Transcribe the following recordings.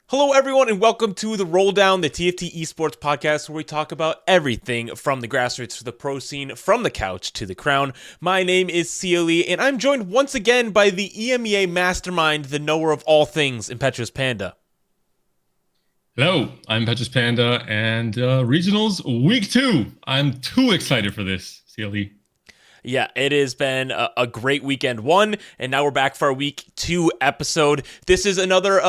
Hello, everyone, and welcome to the Rolldown, the TFT esports podcast, where we talk about everything from the grassroots to the pro scene, from the couch to the crown. My name is CLE, and I'm joined once again by the EMEA mastermind, the knower of all things, Impetuous Panda. Hello, I'm Impetuous Panda, and Regionals Week 2. I'm too excited for this, CLE. Yeah, it has been a great weekend one, and now we're back for our week 2 episode. This is another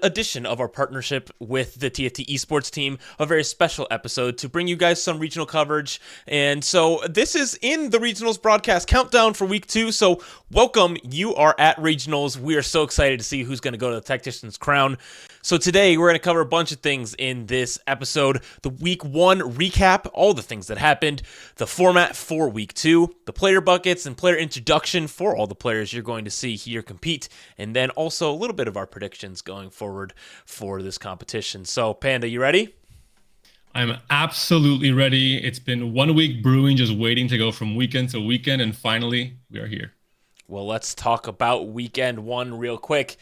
edition of our partnership with the TFT esports team, a very special episode to bring you guys some regional coverage. And so this is in the Regionals broadcast countdown for week 2. So welcome, you are at Regionals. We are so excited to see who's going to go to the Tactician's crown. So today we're going to cover a bunch of things in this episode. The week 1 recap, all the things that happened, the format for week 2, the player buckets and player introduction for all the players you're going to see here compete, and then also a little bit of our predictions going forward for this competition. So Panda, you ready? I'm absolutely ready. It's been 1 week brewing, just waiting to go from weekend to weekend, and finally we are here. Well, let's talk about weekend 1 real quick.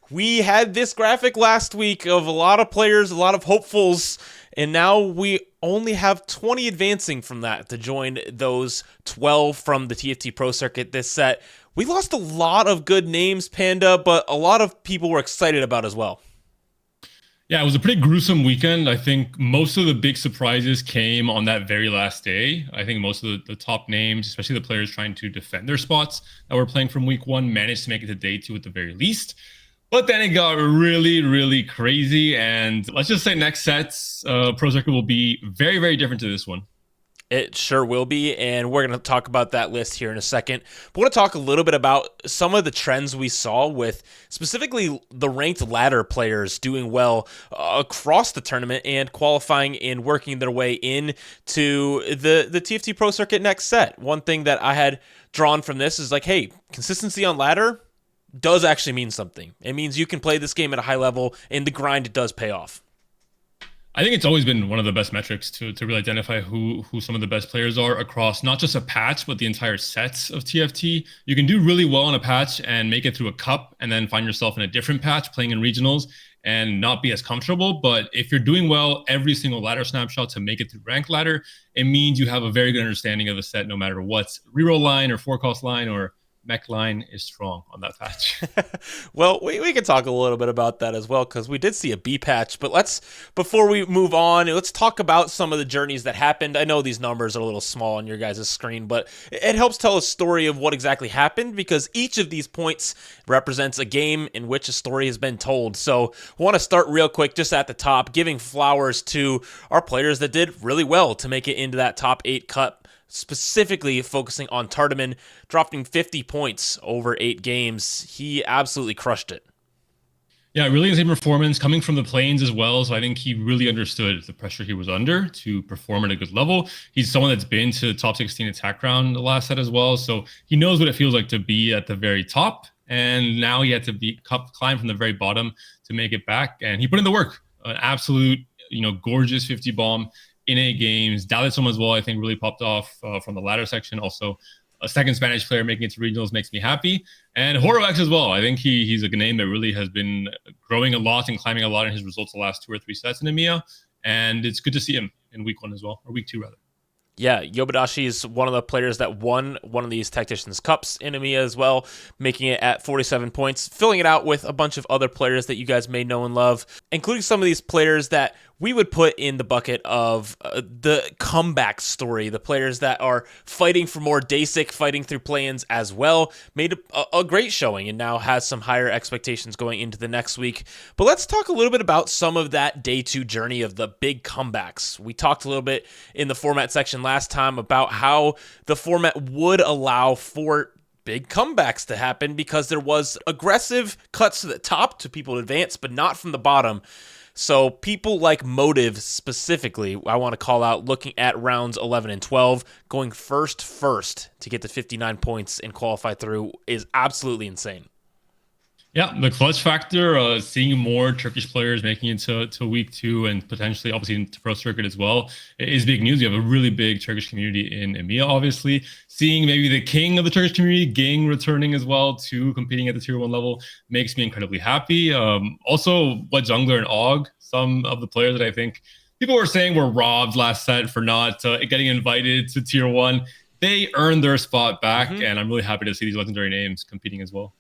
We had this graphic last week of a lot of players, a lot of hopefuls, and now we only have 20 advancing from that to join those 12 from the TFT Pro Circuit this set. We lost a lot of good names, Panda, but a lot of people were excited about as well. Yeah, it was a pretty gruesome weekend. I think most of the big surprises came on that very last day. I think most of the top names, especially the players trying to defend their spots that were playing from week 1, managed to make it to day 2 at the very least. But then it got really, really crazy. And let's just say next sets, Pro Circuit will be very, very different to this one. It sure will be, and we're going to talk about that list here in a second. But I want to talk a little bit about some of the trends we saw with specifically the ranked ladder players doing well across the tournament and qualifying and working their way in to the TFT Pro Circuit next set. One thing that I had drawn from this is like, hey, consistency on ladder does actually mean something. It means you can play this game at a high level, and the grind does pay off. I think it's always been one of the best metrics to really identify who some of the best players are across not just a patch, but the entire sets of TFT. You can do really well on a patch and make it through a cup and then find yourself in a different patch playing in regionals and not be as comfortable. But if you're doing well every single ladder snapshot to make it through ranked ladder, it means you have a very good understanding of the set no matter what reroll line or forecast line or mech line is strong on that patch. Well, we can talk a little bit about that as well, because we did see a B patch. But before we move on, let's talk about some of the journeys that happened. I know these numbers are a little small on your guys' screen, but it helps tell a story of what exactly happened, because each of these points represents a game in which a story has been told. So I want to start real quick just at the top, giving flowers to our players that did really well to make it into that top 8 cut. Specifically focusing on Tartaman, dropping 50 points over 8 games. He absolutely crushed it. Yeah, really insane performance coming from the planes as well. So I think he really understood the pressure he was under to perform at a good level. He's someone that's been to the top 16 attack round the last set as well. So he knows what it feels like to be at the very top. And now he had to climb from the very bottom to make it back. And he put in the work. An absolute, gorgeous 50 bomb in 8 games. Dalitsom as well, I think, really popped off from the ladder section. Also, a second Spanish player making it to regionals makes me happy. And HoroX as well. I think he's a name that really has been growing a lot and climbing a lot in his results the last 2 or 3 sets in EMEA. And it's good to see him in week 1 as well, or week 2 rather. Yeah, Yobadashi is one of the players that won one of these Tacticians Cups in EMEA as well, making it at 47 points, filling it out with a bunch of other players that you guys may know and love, including some of these players that we would put in the bucket of the comeback story, the players that are fighting for more DASIC, fighting through play-ins as well, made a great showing and now has some higher expectations going into the next week. But let's talk a little bit about some of that day 2 journey of the big comebacks. We talked a little bit in the format section last time about how the format would allow for big comebacks to happen because there was aggressive cuts to the top to people to advance, but not from the bottom. So people like Motive specifically, I want to call out looking at rounds 11 and 12, going first to get to 59 points and qualify through is absolutely insane. Yeah, the clutch factor, seeing more Turkish players making it to week two and potentially obviously into Pro Circuit as well is big news. You have a really big Turkish community in EMEA, obviously. Seeing maybe the king of the Turkish community, Ging, returning as well to competing at the tier one level makes me incredibly happy. Also, what Jungler and Og, some of the players that I think people were saying were robbed last set for not getting invited to tier one, they earned their spot back, and I'm really happy to see these legendary names competing as well.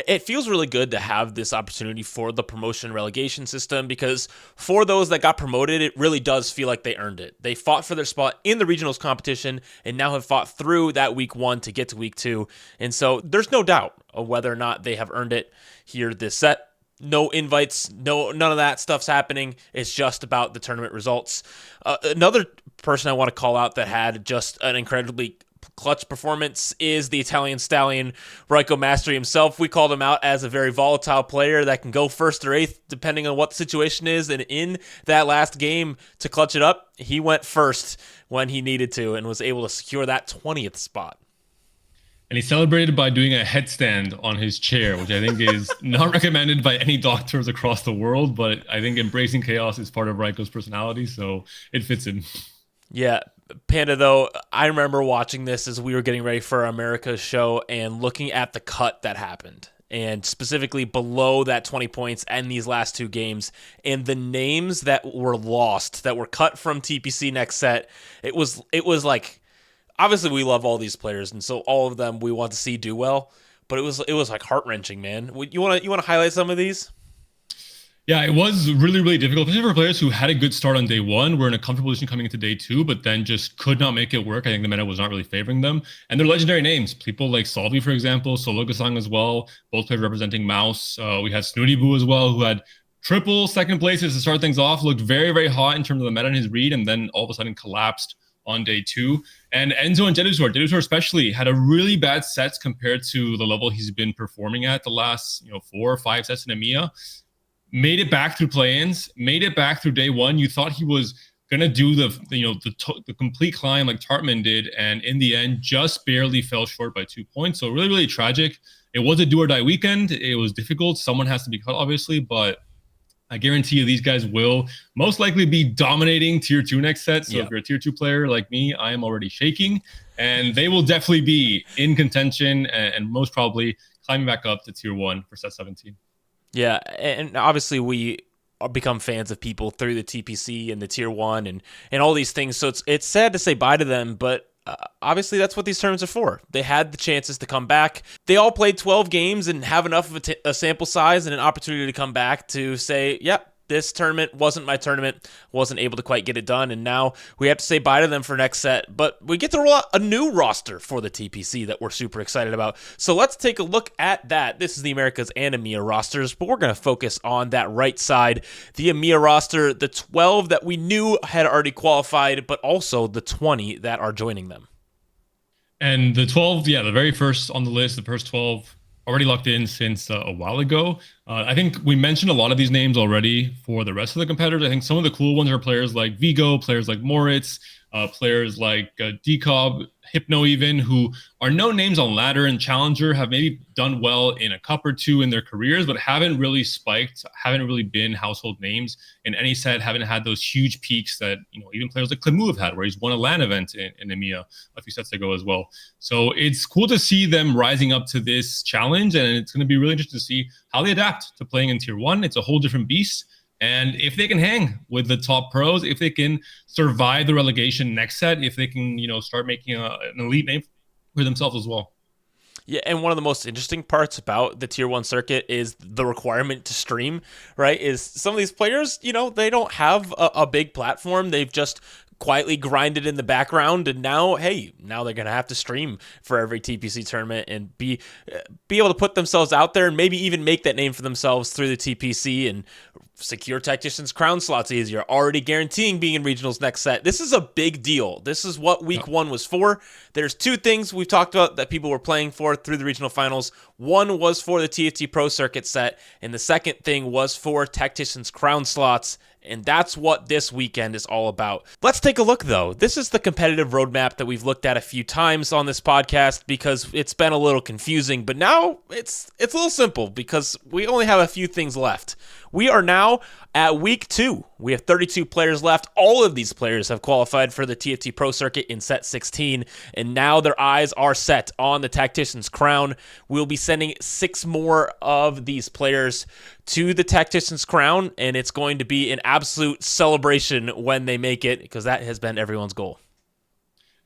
It feels really good to have this opportunity for the promotion relegation system, because for those that got promoted, it really does feel like they earned it. They fought for their spot in the regionals competition and now have fought through that week one to get to week two. And so there's no doubt of whether or not they have earned it here this set. No invites, none of that stuff's happening. It's just about the tournament results. Another person I want to call out that had just an incredibly clutch performance is the Italian stallion, Raiko Mastery himself. We called him out as a very volatile player that can go first or eighth depending on what the situation is. And in that last game to clutch it up, he went first when he needed to and was able to secure that 20th spot. And he celebrated by doing a headstand on his chair, which I think is not recommended by any doctors across the world, but I think embracing chaos is part of Raiko's personality, so it fits him. Yeah, Panda, though, I remember watching this as we were getting ready for America's show and looking at the cut that happened, and specifically below that 20 points and these last two games, and the names that were lost, that were cut from TPC next set. It was like, obviously we love all these players, and so all of them we want to see do well, but it was like heart-wrenching, man. You want to highlight some of these? Yeah, it was really, really difficult, especially for players who had a good start on day one, were in a comfortable position coming into day two, but then just could not make it work. I think the meta was not really favoring them. And they're legendary names. People like Salvi, for example, Sologasang as well, both players representing Mouse. We had Snooty Boo as well, who had triple second places to start things off, looked very, very hot in terms of the meta and his read, and then all of a sudden collapsed on day two. And Enzo and Jedusor especially had a really bad sets compared to the level he's been performing at the last 4 or 5 sets in EMEA. Made it back through play-ins, made it back through day one. You thought he was gonna do the complete climb like Tartman did, and in the end, just barely fell short by 2 points. So really, really tragic. It was a do or die weekend. It was difficult. Someone has to be cut, obviously, but I guarantee you these guys will most likely be dominating tier 2 next set. So if you're a tier 2 player like me, I am already shaking, and they will definitely be in contention and most probably climbing back up to tier 1 for set 17. Yeah, and obviously we become fans of people through the TPC and the tier 1 and all these things. So it's sad to say bye to them, but obviously that's what these tournaments are for. They had the chances to come back. They all played 12 games and have enough of a sample size and an opportunity to come back to say, yep, this tournament wasn't my tournament, wasn't able to quite get it done, and now we have to say bye to them for next set. But we get to roll out a new roster for the TPC that we're super excited about. So let's take a look at that. This is the Americas and EMEA rosters, but we're going to focus on that right side, the EMEA roster, the 12 that we knew had already qualified, but also the 20 that are joining them. And the 12, the very first on the list, the first 12, already locked in since a while ago. I think we mentioned a lot of these names already for the rest of the competitors. I think some of the cool ones are players like Vigo, players like Moritz, players like Decob, Hypno even, who are known names on ladder and challenger, have maybe done well in a cup or two in their careers, but haven't really spiked, haven't really been household names in any set, haven't had those huge peaks that even players like Clemu have had, where he's won a LAN event in EMEA a few sets ago as well. So it's cool to see them rising up to this challenge, and it's going to be really interesting to see how they adapt to playing in tier 1. It's a whole different beast. And if they can hang with the top pros, if they can survive the relegation next set, if they can, start making an elite name for themselves as well. Yeah, and one of the most interesting parts about the tier 1 circuit is the requirement to stream, right? Is some of these players, they don't have a big platform. They've just quietly grinded in the background, and now they're gonna have to stream for every TPC tournament and be able to put themselves out there and maybe even make that name for themselves through the TPC and secure Tactician's crown slots easier, already guaranteeing being in regionals next set. This is a big deal. This is what week one was for. There's two things we've talked about that people were playing for through the regional finals. One was for the TFT Pro Circuit set, and the second thing was for Tactician's crown slots. And that's what this weekend is all about. Let's take a look, though. This is the competitive roadmap that we've looked at a few times on this podcast because it's been a little confusing, but now it's a little simple because we only have a few things left. We are now at week 2. We have 32 players left. All of these players have qualified for the TFT Pro Circuit in set 16, and now their eyes are set on the Tactician's crown. We'll be sending 6 more of these players to the Tactician's crown, and it's going to be an absolute celebration when they make it because that has been everyone's goal.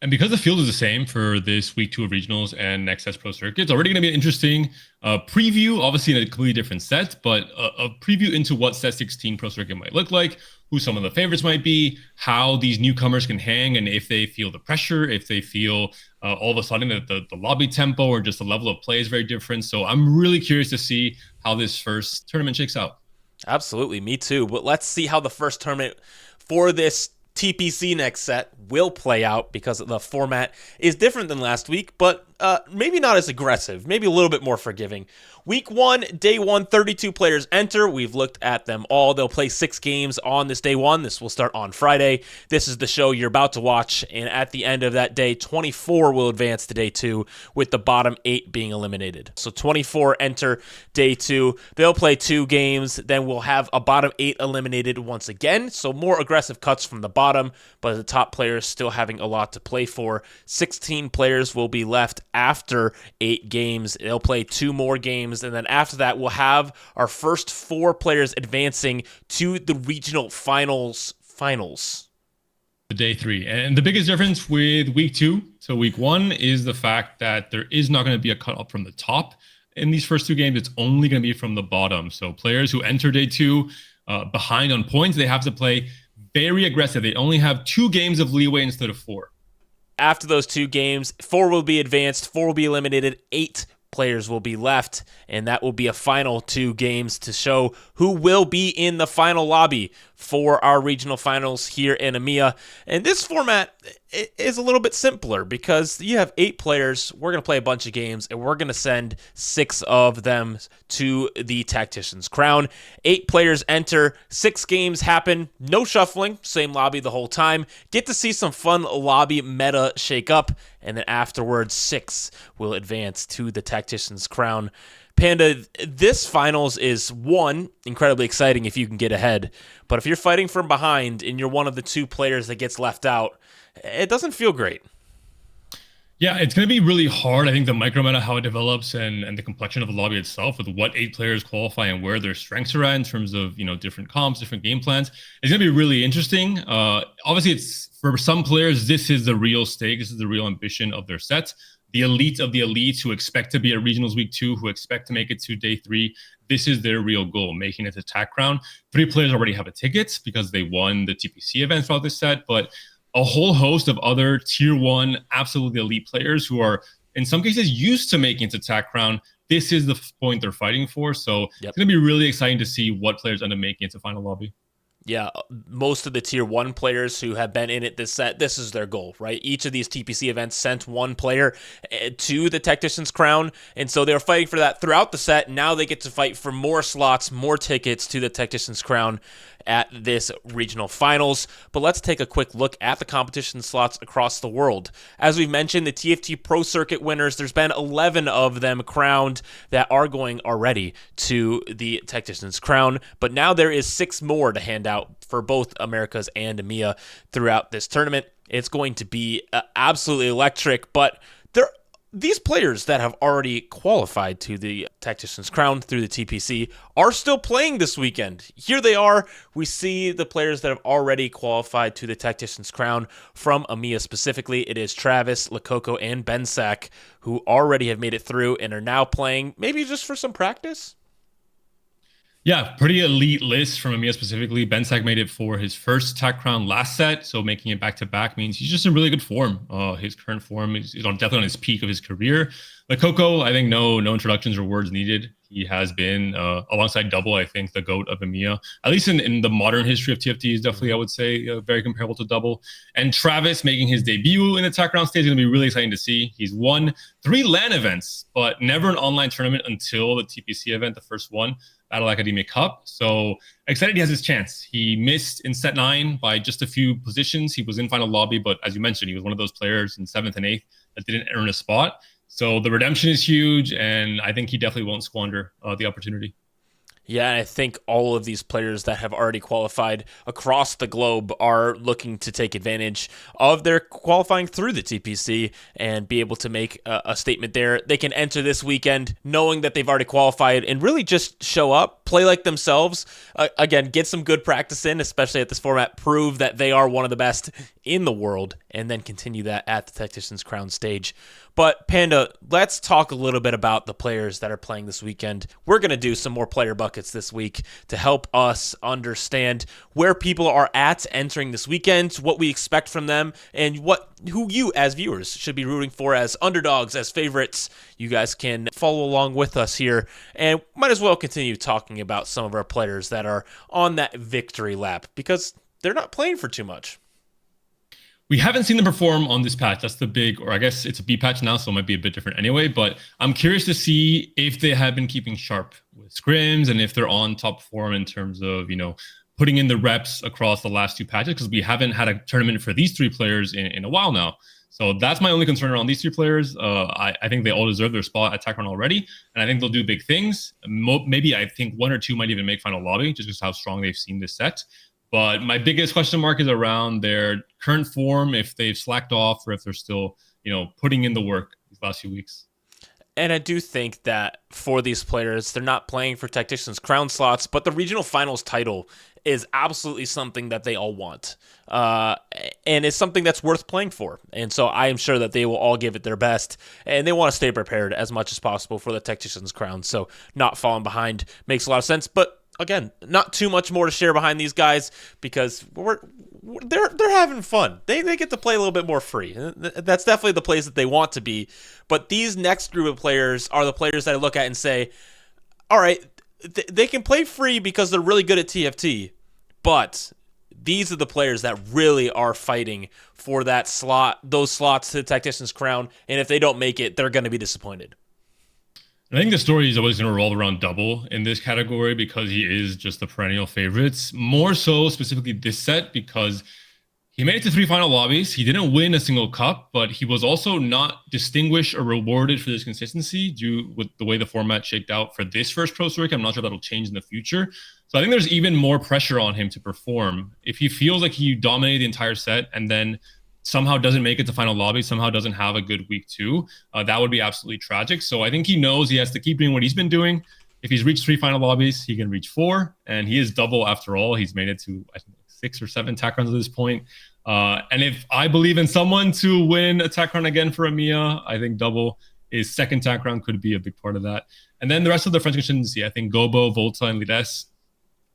And because the field is the same for this week 2 of regionals and next set's Pro Circuit, it's already going to be an interesting preview, obviously in a completely different set, but a preview into what set 16 Pro Circuit might look like, who some of the favorites might be, how these newcomers can hang, and if they feel the pressure, if they feel all of a sudden that the lobby tempo or just the level of play is very different. So I'm really curious to see how this first tournament shakes out. Absolutely, me too. But let's see how the first tournament for this TPC next set will play out because the format is different than last week, but maybe not as aggressive, maybe a little bit more forgiving. Week 1, day 1, 32 players enter. We've looked at them all. They'll play 6 games on this day 1. This will start on Friday. This is the show you're about to watch, and at the end of that day, 24 will advance to day 2, with the bottom 8 being eliminated. So 24 enter day 2. They'll play 2 games. Then we'll have a bottom 8 eliminated once again. So more aggressive cuts from the bottom, but the top players still having a lot to play for. 16 players will be left after 8 games. They'll play 2 more games, and then after that, we'll have our first 4 players advancing to the regional finals. The day 3. And the biggest difference with week 2 to week 1 is the fact that there is not going to be a cut up from the top in these first 2 games. It's only going to be from the bottom. So players who enter day 2 behind on points, they have to play very aggressive. They only have 2 games of leeway instead of 4. After those 2 games, 4 will be advanced, 4 will be eliminated, 8 players will be left, and that will be a final 2 games to show who will be in the final lobby for our regional finals here in EMEA. And this format is a little bit simpler because you have 8 players. We're going to play a bunch of games, and we're going to send 6 of them to the Tactician's crown. 8 players enter, 6 games happen, no shuffling, same lobby the whole time. Get to see some fun lobby meta shake up, and then afterwards 6 will advance to the Tactician's crown. Panda, this finals is, one, incredibly exciting if you can get ahead, but if you're fighting from behind and you're one of the 2 players that gets left out, it doesn't feel great. Yeah, it's going to be really hard. I think the micro meta, how it develops, and the complexion of the lobby itself, with what 8 players qualify and where their strengths are at in terms of, different comps, different game plans, is going to be really interesting. Obviously, it's for some players, this is the real stake. This is the real ambition of their set. The elite of the elites who expect to be at regionals week 2, who expect to make it to day 3, this is their real goal, making it to TAC crown. 3 players already have a ticket because they won the TPC event throughout this set, but a whole host of other tier 1, absolutely elite players who are, in some cases, used to making it to TAC crown. This is the point they're fighting for. So It's going to be really exciting to see what players end up making it to final lobby. Yeah, most of the tier 1 players who have been in it this set, this is their goal, right? Each of these TPC events sent 1 player to the Tactician's crown, and so they were fighting for that throughout the set. Now they get to fight for more slots, more tickets to the Tactician's crown at this regional finals. But let's take a quick look at the competition slots across the world. As we've mentioned, the TFT Pro Circuit winners, there's been 11 of them crowned that are going already to the Tactician's crown, but now there is 6 more to hand out for both Americas and EMEA throughout this tournament. It's going to be absolutely electric, but these players that have already qualified to the Tactician's crown through the TPC are still playing this weekend. Here they are. We see the players that have already qualified to the Tactician's crown from EMEA specifically. It is Travis, Lakoko, and Bensak who already have made it through and are now playing maybe just for some practice. Yeah, pretty elite list from EMEA specifically. Bensak made it for his first TAC crown last set, so making it back-to-back means he's just in really good form. His current form is definitely on his peak of his career. Lakoko, I think no introductions or words needed. He has been, alongside Double, I think, the GOAT of EMEA. At least in the modern history of TFT is definitely, I would say, very comparable to Double. And Travis making his debut in the attack round stage is going to be really exciting to see. He's won 3 LAN events, but never an online tournament until the TPC event, the first one, Battle Academia Cup. So excited he has his chance. He missed in set 9 by just a few positions. He was in final lobby, but as you mentioned, he was one of those players in 7th and 8th that didn't earn a spot. So the redemption is huge, and I think he definitely won't squander the opportunity. Yeah, and I think all of these players that have already qualified across the globe are looking to take advantage of their qualifying through the TPC and be able to make a statement there. They can enter this weekend knowing that they've already qualified and really just show up, play like themselves. Again, get some good practice in, especially at this format, prove that they are one of the best in the world, and then continue that at the Tactician's Crown stage. But Panda, let's talk a little bit about the players that are playing this weekend. We're going to do some more player buckets this week to help us understand where people are at entering this weekend, what we expect from them, and who you as viewers should be rooting for as underdogs, as favorites. You guys can follow along with us here, and might as well continue talking about some of our players that are on that victory lap, because they're not playing for too much. We haven't seen them perform on this patch. That's the big, or I guess it's a B patch now, so it might be a bit different anyway. But I'm curious to see if they have been keeping sharp with scrims and if they're on top form in terms of, putting in the reps across the last 2 patches, because we haven't had a tournament for these 3 players in a while now. So that's my only concern around these 3 players. I think they all deserve their spot at TACRON already, and I think they'll do big things. Maybe I think 1 or 2 might even make final lobby, just because how strong they've seen this set. But my biggest question mark is around their current form, if they've slacked off or if they're still, putting in the work these last few weeks. And I do think that for these players, they're not playing for Tactician's Crown slots, but the regional finals title is absolutely something that they all want. And it's something that's worth playing for. And so I am sure that they will all give it their best, and they want to stay prepared as much as possible for the Tactician's Crown. So not falling behind makes a lot of sense. But again, not too much more to share behind these guys, because they're having fun. They get to play a little bit more free. That's definitely the place that they want to be. But these next group of players are the players that I look at and say, all right, they can play free because they're really good at TFT, but these are the players that really are fighting for that slot, those slots to the Tactician's Crown, and if they don't make it, they're going to be disappointed. I think the story is always going to roll around Double in this category because he is just the perennial favorites. More so specifically this set because he made it to 3 final lobbies. He didn't win a single cup, but he was also not distinguished or rewarded for this consistency due with the way the format shaked out for this first Pro Circuit. I'm not sure that'll change in the future. So I think there's even more pressure on him to perform. If he feels like he dominated the entire set and then somehow doesn't make it to final lobby, somehow doesn't have a good week 2, that would be absolutely tragic. So I think he knows he has to keep doing what he's been doing. If he's reached 3 final lobbies, he can reach 4, and he is Double after all. He's made it to, I think, 6 or 7 TAC runs at this point. And if I believe in someone to win a TAC run again for EMEA, I think Double is second TAC run could be a big part of that. And then the rest of the French contingency, I think Gobo, Volta, and Lides,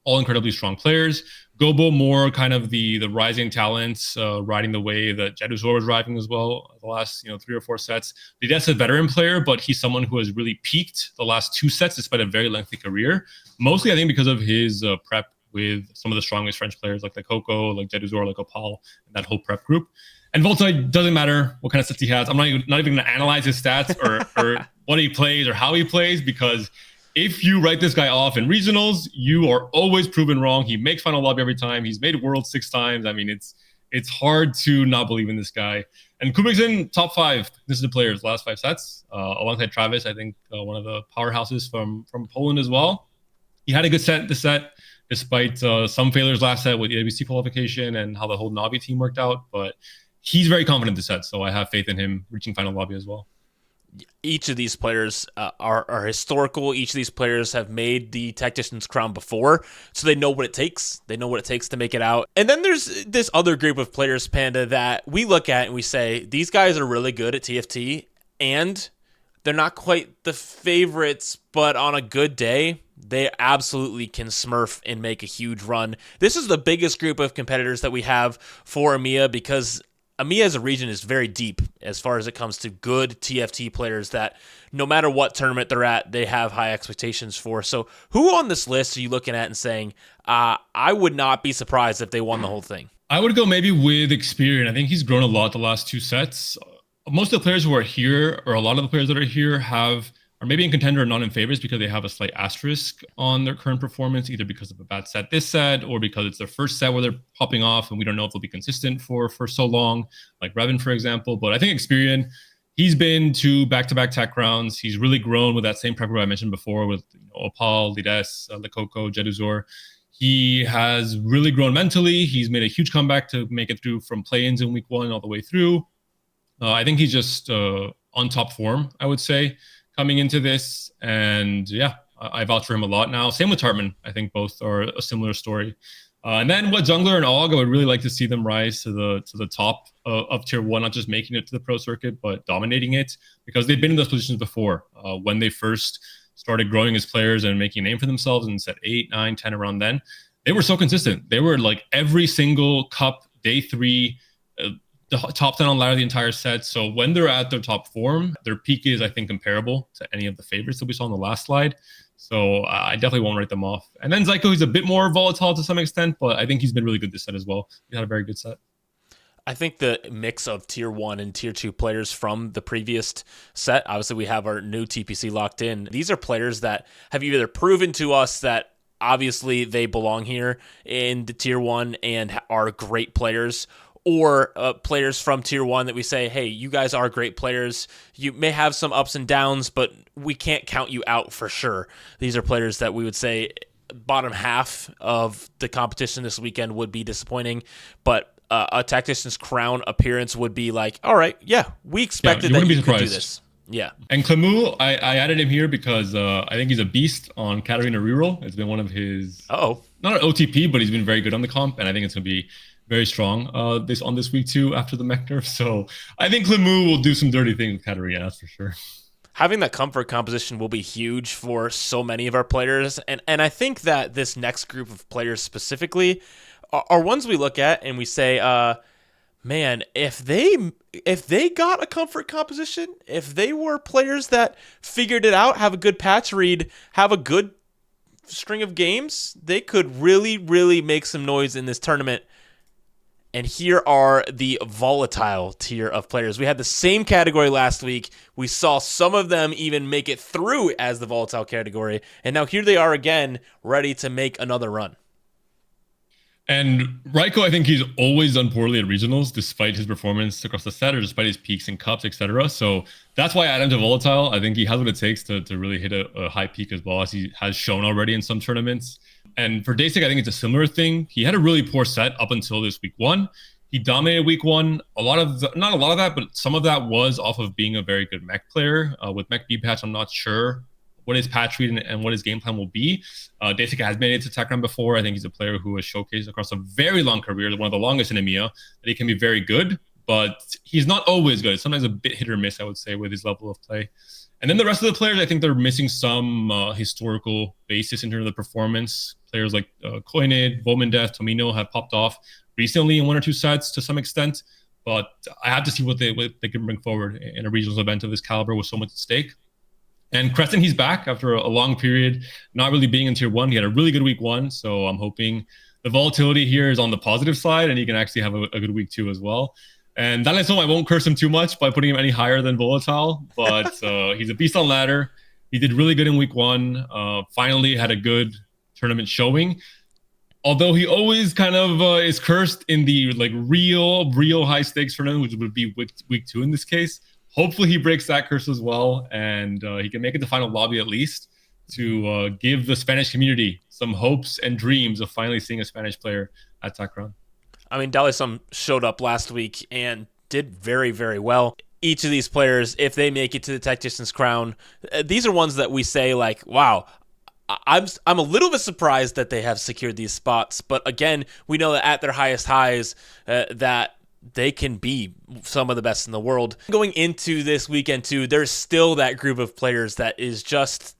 all incredibly strong players. Gobo more kind of the rising talents, riding the wave that Jeduzor was riding as well the last 3 or 4 sets. Lides a veteran player, but he's someone who has really peaked the last 2 sets despite a very lengthy career. Mostly, I think, because of his prep with some of the strongest French players like Coco, like Jeduzor, like Opal, and that whole prep group. And Volta, doesn't matter what kind of sets he has. I'm not even going to analyze his stats or what he plays or how he plays, because if you write this guy off in regionals, you are always proven wrong. He makes final lobby every time. He's made Worlds 6 times. I mean, it's hard to not believe in this guy. And Kubik's top 5. This is the players last 5 sets, alongside Travis. I think one of the powerhouses from Poland as well. He had a good set this set, despite some failures last set with the ABC qualification and how the whole Navi team worked out. But he's very confident this set, so I have faith in him reaching final lobby as well. Each of these players are historical. Each of these players have made the Tactician's Crown before, so they know what it takes. They know what it takes to make it out. And then there's this other group of players, Panda, that we look at and we say, these guys are really good at TFT, and they're not quite the favorites, but on a good day, they absolutely can smurf and make a huge run. This is the biggest group of competitors that we have for EMEA because EMEA as a region is very deep as far as it comes to good TFT players that no matter what tournament they're at, they have high expectations for. So who on this list are you looking at and saying, I would not be surprised if they won the whole thing? I would go maybe with Experian. I think he's grown a lot the last 2 sets. Most of the players who are here, or a lot of the players that are here, are maybe in contender or not in favorites because they have a slight asterisk on their current performance, either because of a bad set this set or because it's their first set where they're popping off and we don't know if they'll be consistent for so long, like Revan, for example. But I think Experian, he's been to back-to-back tech rounds. He's really grown with that same prep group I mentioned before with Opal, Lides, Lekoko, Jeduzor. He has really grown mentally. He's made a huge comeback to make it through from play-ins in week 1 all the way through. I think he's just on top form, I would say, coming into this. And yeah, I vouch for him a lot now. Same with Tartman. I think both are a similar story. And then with Jungler and Og, I would really like to see them rise to the top of tier 1, not just making it to the pro circuit, but dominating it, because they've been in those positions before. When they first started growing as players and making a name for themselves in set 8, 9, 10, around then, they were so consistent. They were like every single cup, day 3, the top 10 on ladder the entire set. So when they're at their top form, their peak is, I think, comparable to any of the favorites that we saw on the last slide. So I definitely won't write them off. And then Zyko, he's a bit more volatile to some extent, but I think he's been really good this set as well. He had a very good set. I think the mix of tier 1 and tier 2 players from the previous set, obviously we have our new TPC locked in. These are players that have either proven to us that obviously they belong here in the tier 1 and are great players, or players from tier 1 that we say, hey, you guys are great players. You may have some ups and downs, but we can't count you out for sure. These are players that we would say bottom half of the competition this weekend would be disappointing, but a Tactician's crown appearance would be like, all right, yeah, we expected that you could do this. Yeah. And Clemu, I added him here because I think he's a beast on Katarina reroll. It's been one of his, not an OTP, but he's been very good on the comp, and I think it's going to be very strong this week too after the mech nerf. So I think Clemu will do some dirty things with Katarina, that's for sure. Having that comfort composition will be huge for so many of our players, and I think that this next group of players specifically are ones we look at and we say, man, if they got a comfort composition, if they were players that figured it out, have a good patch read, have a good string of games, they could really, really make some noise in this tournament. And here are the volatile tier of players. We had the same category last week. We saw some of them even make it through as the volatile category. And now here they are again, ready to make another run. And Raiko, I think he's always done poorly at regionals, despite his performance across the set or despite his peaks and cups, etc. So that's why I add him to volatile. I think he has what it takes to really hit a high peak as well, as he has shown already in some tournaments. And for Daysik, I think it's a similar thing. He had a really poor set up until this week 1. He dominated week 1. Not a lot of that, but some of that was off of being a very good mech player. With mech B patch, I'm not sure what his patch read and what his game plan will be. Daysik has made it to tech round before. I think he's a player who has showcased across a very long career, one of the longest in EMEA, that he can be very good, but he's not always good. It's sometimes a bit hit or miss, I would say, with his level of play. And then the rest of the players, I think they're missing some historical basis in terms of the performance. Players like Koinid, Volmendeth, Tomino have popped off recently in 1 or 2 sets to some extent, but I have to see what they can bring forward in a regionals event of this caliber with so much at stake. And Crescent, he's back after a long period, not really being in tier 1. He had a really good week 1, so I'm hoping the volatility here is on the positive side and he can actually have a good week 2 as well. And Dalasom, I won't curse him too much by putting him any higher than volatile, but he's a beast on ladder. He did really good in week 1. Finally had a good tournament showing. Although he always kind of is cursed in the like real high stakes tournament, which would be week 2 in this case. Hopefully he breaks that curse as well, and he can make it to final lobby at least to give the Spanish community some hopes and dreams of finally seeing a Spanish player at Tech Round. I mean, Dalisum showed up last week and did very, very well. Each of these players, if they make it to the Tactician's crown, these are ones that we say like, wow, I'm a little bit surprised that they have secured these spots. But again, we know that at their highest highs, that they can be some of the best in the world. Going into this weekend too, there's still that group of players that is just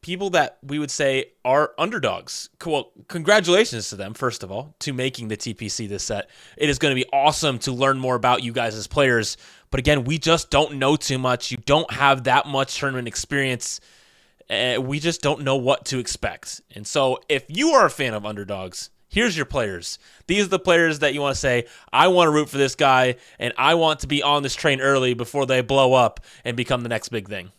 people that we would say are underdogs. Well, congratulations to them, first of all, to making the TPC this set. It is going to be awesome to learn more about you guys as players. But again, we just don't know too much. You don't have that much tournament experience. We just don't know what to expect. And so if you are a fan of underdogs, here's your players. These are the players that you want to say, I want to root for this guy, and I want to be on this train early before they blow up and become the next big thing.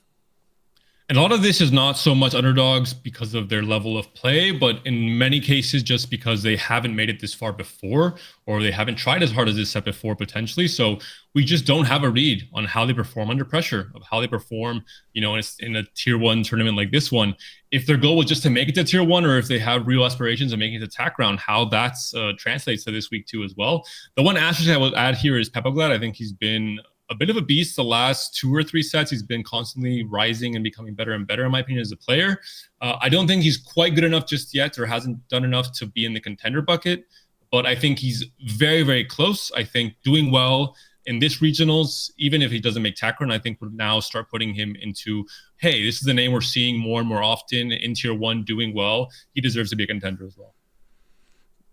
And a lot of this is not so much underdogs because of their level of play, but in many cases just because they haven't made it this far before, or they haven't tried as hard as this set before potentially. So we just don't have a read on how they perform under pressure, of how they perform, in a tier 1 tournament like this one. If their goal was just to make it to tier 1, or if they have real aspirations of making it to TAC round, how that translates to this week too as well. The one asterisk I will add here is Pepoglad. I think he's been a bit of a beast the last 2 or 3 sets. He's been constantly rising and becoming better and better, in my opinion, as a player. I don't think he's quite good enough just yet, or hasn't done enough to be in the contender bucket, but I think he's very, very close. I think doing well in this regionals, even if he doesn't make TAC round, I think would now start putting him into, hey, this is the name we're seeing more and more often in tier 1 doing well. He deserves to be a contender as well.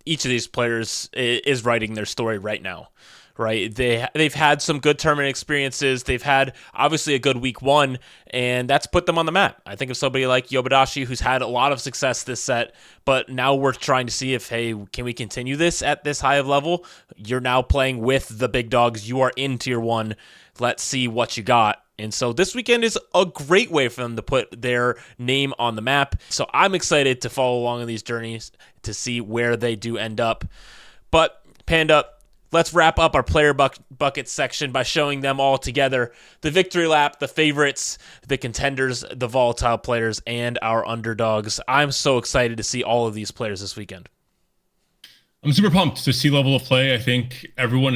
Each of these players is writing their story right now. Right, they've had some good tournament experiences. They've had obviously a good week 1, and that's put them on the map. I think of somebody like Yobidashi, who's had a lot of success this set, but now we're trying to see if, hey, can we continue this at this high of level? You're now playing with the big dogs. You are in tier 1. Let's see what you got. And so this weekend is a great way for them to put their name on the map. So I'm excited to follow along on these journeys to see where they do end up. But Panda, let's wrap up our player bucket section by showing them all together. The victory lap, the favorites, the contenders, the volatile players, and our underdogs. I'm so excited to see all of these players this weekend. I'm super pumped to see level of play. I think everyone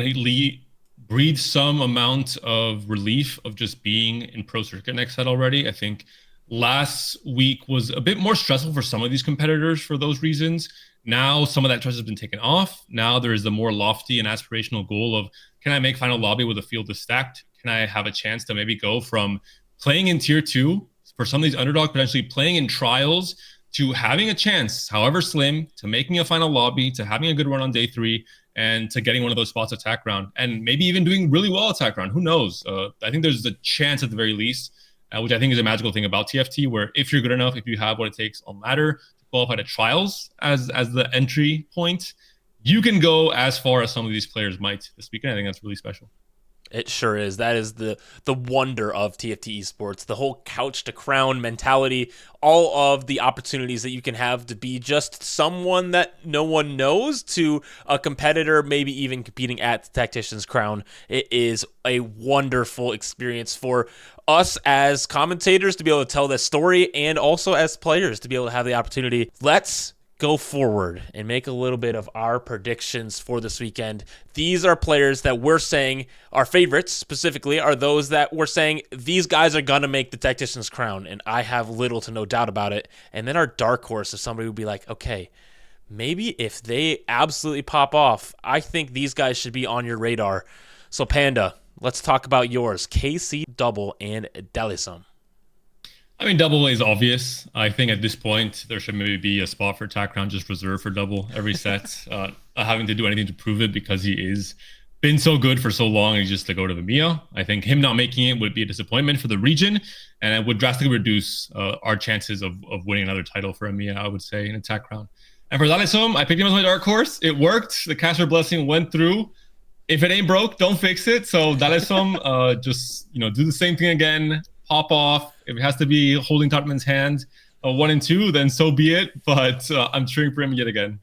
breathes some amount of relief of just being in Pro Circuit next set already. I think last week was a bit more stressful for some of these competitors for those reasons. Now some of that stress has been taken off. Now there is the more lofty and aspirational goal of, can I make final lobby with a field that's stacked? Can I have a chance to maybe go from playing in tier 2 for some of these underdogs, potentially playing in trials, to having a chance, however slim, to making a final lobby, to having a good run on day 3, and to getting one of those spots at TAC round, and maybe even doing really well at TAC round. Who knows? I think there's a chance at the very least, which I think is a magical thing about TFT, where if you're good enough, if you have what it takes on ladder to qualify to trials as the entry point, you can go as far as some of these players might this weekend. I think that's really special. It sure is. That is the wonder of TFT esports, the whole couch to crown mentality, all of the opportunities that you can have to be just someone that no one knows to a competitor, maybe even competing at the Tactician's crown. It is a wonderful experience for us as commentators to be able to tell this story, and also as players to be able to have the opportunity. Let's go forward and make a little bit of our predictions for this weekend. These are players that we're saying our favorites specifically are those that we're saying these guys are going to make the Tactician's crown, and I have little to no doubt about it. And then our dark horse is somebody would be like, okay, maybe if they absolutely pop off, I think these guys should be on your radar. So Panda, let's talk about yours. KC, Double, and Delisum. I mean, Double is obvious. I think at this point, there should maybe be a spot for TAC round just reserved for Double every set. Not having to do anything to prove it, because he is been so good for so long. He's just to go to the EMEA. I think him not making it would be a disappointment for the region, and it would drastically reduce our chances of winning another title for EMEA, I would say, in a TAC round. And for Delisum, I picked him as my dark horse. It worked. The caster blessing went through. If it ain't broke, don't fix it. So Delisum, just do the same thing again. Pop off. If it has to be holding Tottenham's hand 1 and 2, then so be it. But I'm cheering for him yet again.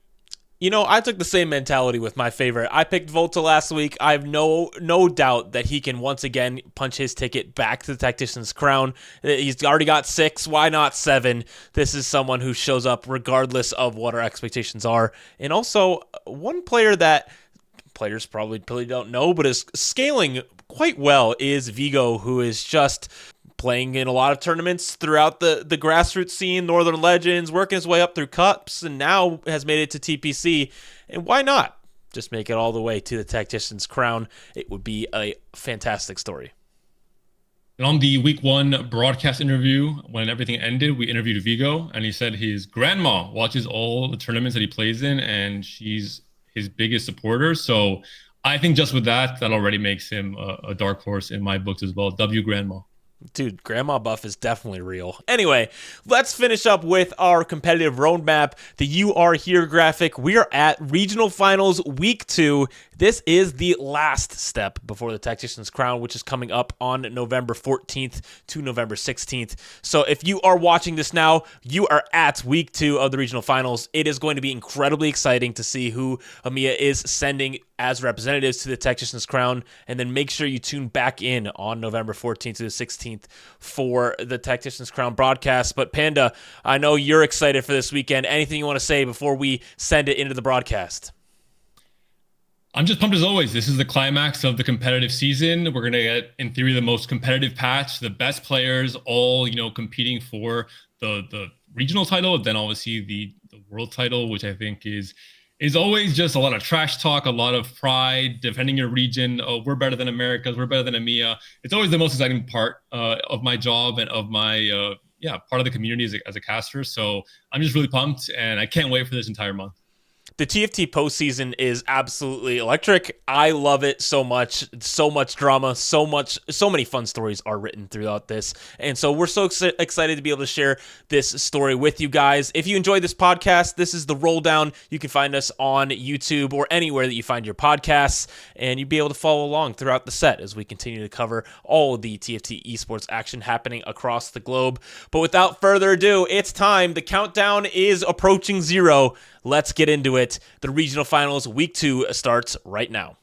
I took the same mentality with my favorite. I picked Volta last week. I have no doubt that he can once again punch his ticket back to the Tactician's crown. He's already got 6. Why not 7? This is someone who shows up regardless of what our expectations are. And also, one player that players probably don't know, but is scaling quite well, is Vigo, who is just playing in a lot of tournaments throughout the grassroots scene, Northern Legends, working his way up through cups, and now has made it to TPC. And why not just make it all the way to the Tactician's crown? It would be a fantastic story. And on the week 1 broadcast interview, when everything ended, we interviewed Vigo, and he said his grandma watches all the tournaments that he plays in, and she's his biggest supporter. So I think just with that, that already makes him a dark horse in my books as well. W grandma. Dude, grandma buff is definitely real. Anyway, let's finish up with our competitive roadmap, the You Are Here graphic. We are at Regional Finals Week 2. This is the last step before the Tactician's Crown, which is coming up on November 14th to November 16th. So if you are watching this now, you are at Week 2 of the Regional Finals. It is going to be incredibly exciting to see who EMEA is sending as representatives to the Tactician's Crown, and then make sure you tune back in on November 14th to the 16th for the Tactician's Crown broadcast. But Panda, I know you're excited for this weekend. Anything you want to say before we send it into the broadcast? I'm just pumped as always. This is the climax of the competitive season. We're going to get, in theory, the most competitive patch, the best players all, competing for the regional title, and then obviously the world title, which I think is always just a lot of trash talk, a lot of pride, defending your region. Oh, we're better than Americas. We're better than EMEA. It's always the most exciting part of my job and of my, part of the community as a caster. So I'm just really pumped, and I can't wait for this entire month. The TFT postseason is absolutely electric. I love it so much. So much drama, so many fun stories are written throughout this. And so we're so excited to be able to share this story with you guys. If you enjoyed this podcast, this is the Rolldown. You can find us on YouTube or anywhere that you find your podcasts, and you'll be able to follow along throughout the set as we continue to cover all of the TFT esports action happening across the globe. But without further ado, it's time. The countdown is approaching 0. Let's get into it. The regional finals week 2 starts right now.